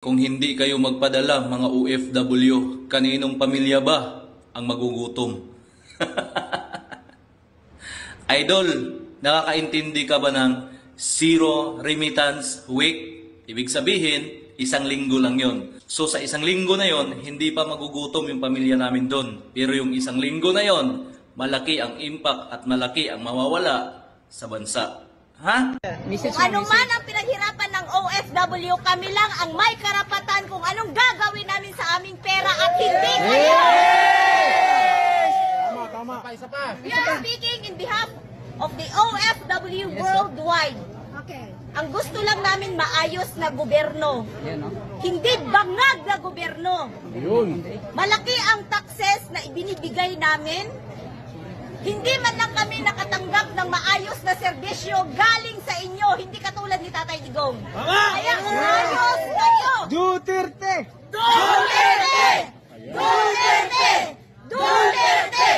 Kung hindi kayo magpadala, mga OFW, kaninong pamilya ba ang magugutom? Idol, nakakaintindi ka ba ng Zero Remittance Week? Ibig sabihin, isang linggo lang yon. So sa isang linggo na yon, hindi pa magugutom yung pamilya namin doon. Pero yung isang linggo na yon, malaki ang impact at malaki ang mawawala sa bansa. Ha? Kung ano man ang pinaghirapan ng OFW, kami lang ang may karapatan kung anong gagawin namin sa aming pera at hindi kayo. Tama. Isa pa. We are speaking in behalf of the OFW worldwide. Okay. Ang gusto lang namin maayos na gobyerno. Hindi bangag na gobyerno. Malaki ang taxes na ibinibigay namin. Hindi man lang kami nakatanggap ng maayos na serbisyo galing sa inyo, hindi katulad ni Tatay Digong. Kaya umayos kayo! Duterte! Duterte! Duterte! Duterte!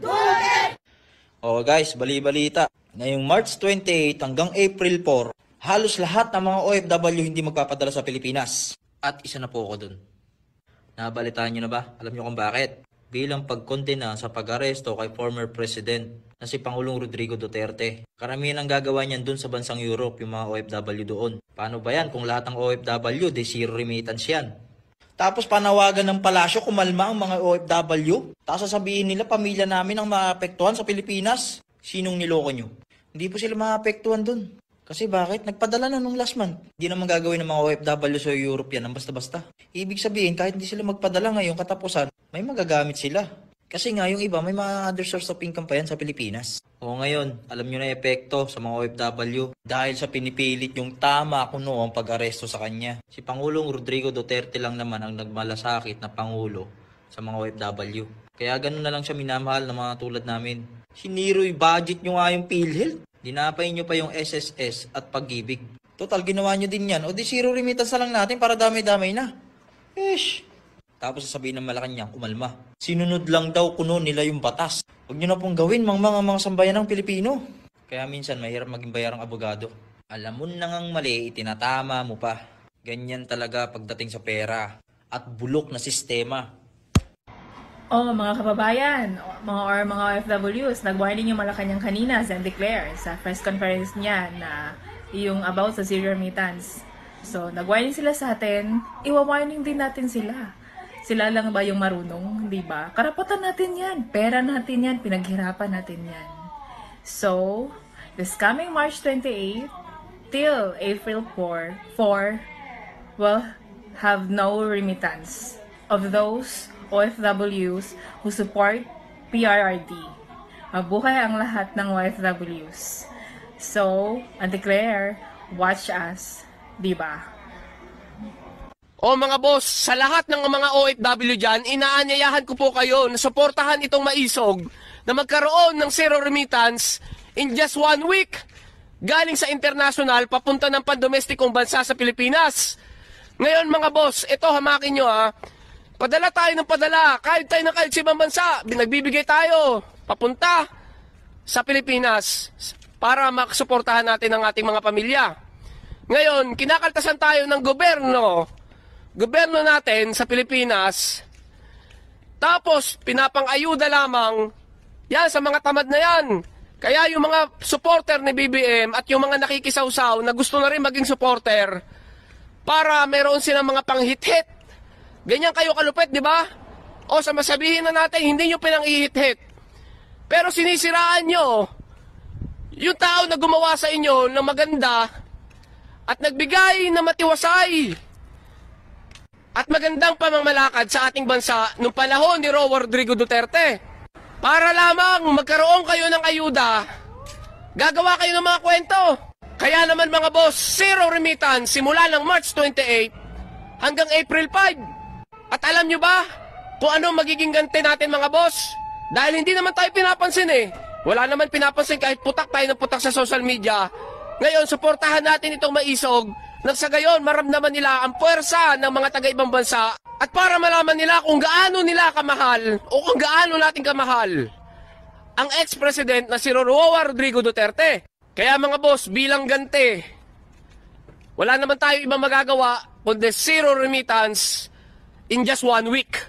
Duterte! Oh guys, bali-balita. Ngayong March 28 hanggang April 4, halos lahat ng mga OFW hindi magpapadala sa Pilipinas. At isa na po ako dun. Nabalitaan nyo na ba? Alam nyo kung bakit? Bilang pagkondena sa pag-aresto kay former President na si Pangulong Rodrigo Duterte. Karamihan ang gagawa niyan dun sa bansang Europe, yung mga OFW doon. Paano ba yan kung lahat ng OFW, de zero remittance yan? Tapos panawagan ng palasyo, kumalma ang mga OFW. Tapos sasabihin nila, pamilya namin ang maapektuhan sa Pilipinas. Sinong niloko nyo? Hindi po sila maapektuhan dun. Kasi bakit? Nagpadala na nung last month. Hindi naman gagawin ng mga OFW sa Europe yan, ang basta-basta. Ibig sabihin, kahit hindi sila magpadala ngayong katapusan, may magagamit sila. Kasi nga yung iba, may mga other source of income pa yan sa Pilipinas. O ngayon, alam nyo na epekto sa mga OFW dahil sa pinipilit yung tama kuno ang pag-aresto sa kanya. Si Pangulong Rodrigo Duterte lang naman ang nagmalasakit na Pangulo sa mga OFW. Kaya ganun na lang siya minamahal ng mga tulad namin. Siniro'y budget nyo nga yung PhilHealth. Dinapay nyo pa yung SSS at Pag-ibig. Total, ginawa nyo din yan. O di zero remittance na lang natin para damay-damay na. Ish! Tapos sasabihin ng Malacanang, kumalma. Sinunod lang daw kuno nila yung batas. Huwag nyo na pong gawin mga sambayan ng Pilipino. Kaya minsan mahirap maging bayarang abogado. Alam mo na ngang mali, itinatama mo pa. Ganyan talaga pagdating sa pera. At bulok na sistema. Oh, mga kababayan, mga OFWs, nag-warning yung Malacanang kanina sa Declare sa press conference niya na yung about sa zero remittance. So, nag-warning sila sa atin, iwa-warning din natin sila. Sila lang ba yung marunong, di ba? Karapatan natin yan, pera natin yan, pinaghirapan natin yan. So, this coming March 28 till April 4 will have no remittance of those OFWs who support PRRD. Mabuhay ang lahat ng OFWs. So, I declare, watch us, diba? O mga boss, sa lahat ng mga OFW dyan, inaanyayahan ko po kayo na suportahan itong maisog na magkaroon ng zero remittance in just 1 week galing sa international papunta ng pandomestikong bansa sa Pilipinas. Ngayon mga boss, ito hamakin nyo ha. Padala tayo ng padala, kahit tayo ng kahit sa ibang bansa, nagbibigay tayo papunta sa Pilipinas para makasuportahan natin ang ating mga pamilya. Ngayon, kinakaltasan tayo ng gobyerno natin sa Pilipinas, tapos pinapang-ayuda lamang yan sa mga tamad na yan. Kaya yung mga supporter ni BBM at yung mga nakikisawsaw na gusto na rin maging supporter para meron silang mga panghit-hit. Ganyan kayo kalupit, di ba? O sa masabihin na natin, hindi nyo pinang-ihit-hit. Pero sinisiraan nyo yung tao na gumawa sa inyo ng maganda at nagbigay na matiwasay at magandang pamamalakad sa ating bansa nung panahon ni Rodrigo Duterte. Para lamang magkaroon kayo ng ayuda, gagawa kayo ng mga kwento. Kaya naman mga boss, zero remittance simula ng March 28 hanggang April 5. At alam nyo ba kung ano magiging ganti natin mga boss? Dahil hindi naman tayo pinapansin eh. Wala naman pinapansin kahit putak tayo ng putak sa social media. Ngayon, suportahan natin itong maisog nang sa gayon maramdaman nila ang puwersa ng mga taga-ibang bansa at para malaman nila kung gaano nila kamahal o kung gaano natin kamahal ang ex-president na si Rodrigo Duterte. Kaya mga boss, bilang ganti, wala naman tayo ibang magagawa kundi zero remittance in just 1 week.